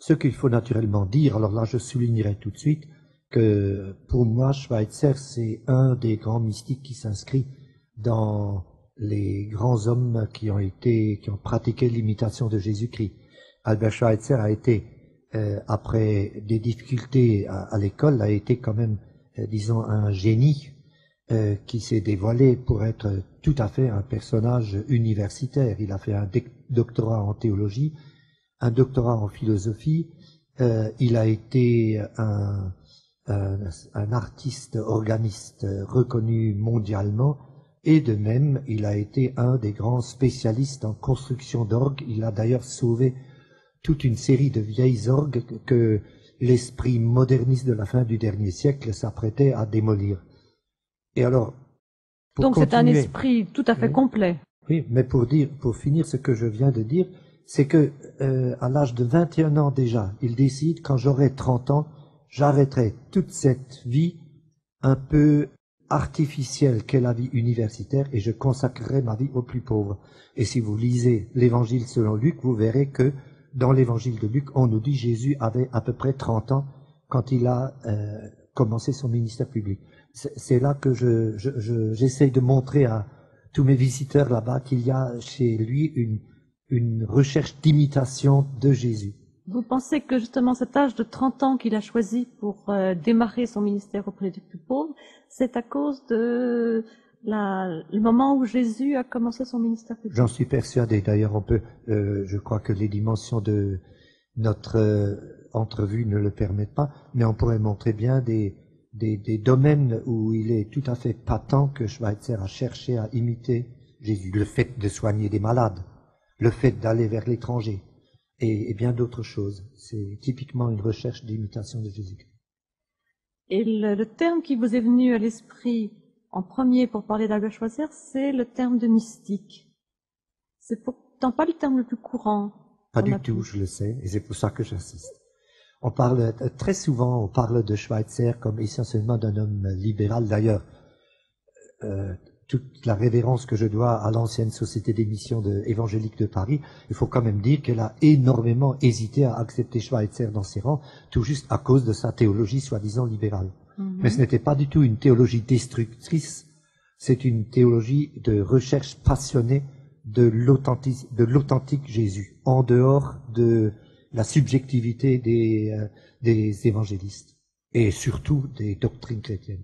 Ce qu'il faut naturellement dire, alors là je soulignerai tout de suite que pour moi Schweitzer c'est un des grands mystiques qui s'inscrit dans les grands hommes qui ont pratiqué l'imitation de Jésus-Christ. Albert Schweitzer a été, après des difficultés à l'école, a été quand même, disons, un génie qui s'est dévoilé pour être tout à fait un personnage universitaire. Il a fait un doctorat en théologie, un doctorat en philosophie, il a été un artiste organiste reconnu mondialement, et de même, il a été un des grands spécialistes en construction d'orgues. Il a d'ailleurs sauvé toute une série de vieilles orgues que l'esprit moderniste de la fin du dernier siècle s'apprêtait à démolir. Et alors, donc c'est un esprit tout à fait complet. Oui, mais pour finir ce que je viens de dire, c'est que à l'âge de 21 ans déjà, il décide, quand j'aurai 30 ans, j'arrêterai toute cette vie un peu artificielle qu'est la vie universitaire et je consacrerai ma vie aux plus pauvres. Et si vous lisez l'évangile selon Luc, vous verrez que dans l'évangile de Luc, on nous dit Jésus avait à peu près 30 ans quand il a commencé son ministère public. C'est là que j'essaye de montrer à tous mes visiteurs là-bas qu'il y a chez lui une recherche d'imitation de Jésus. Vous pensez que justement cet âge de 30 ans qu'il a choisi pour démarrer son ministère auprès des plus pauvres, c'est à cause de le moment où Jésus a commencé son ministère public? J'en suis persuadé. D'ailleurs, on peut, je crois que les dimensions de notre entrevue ne le permettent pas, mais on pourrait montrer bien des domaines où il est tout à fait patent que Schweitzer a cherché à imiter Jésus. Le fait de soigner des malades, le fait d'aller vers l'étranger, et bien d'autres choses. C'est typiquement une recherche d'imitation de Jésus-Christ. Et le terme qui vous est venu à l'esprit en premier pour parler d'Albert Schweitzer, c'est le terme de mystique. C'est pourtant pas le terme le plus courant. Pas du tout, je le sais, et c'est pour ça que j'insiste. On parle très souvent, on parle de Schweitzer comme essentiellement d'un homme libéral. D'ailleurs, toute la révérence que je dois à l'ancienne société d'émission évangélique de Paris, il faut quand même dire qu'elle a énormément hésité à accepter Schweitzer dans ses rangs, tout juste à cause de sa théologie soi-disant libérale. Mais ce n'était pas du tout une théologie destructrice, c'est une théologie de recherche passionnée de l'authentique Jésus, en dehors de la subjectivité des évangélistes, et surtout des doctrines chrétiennes.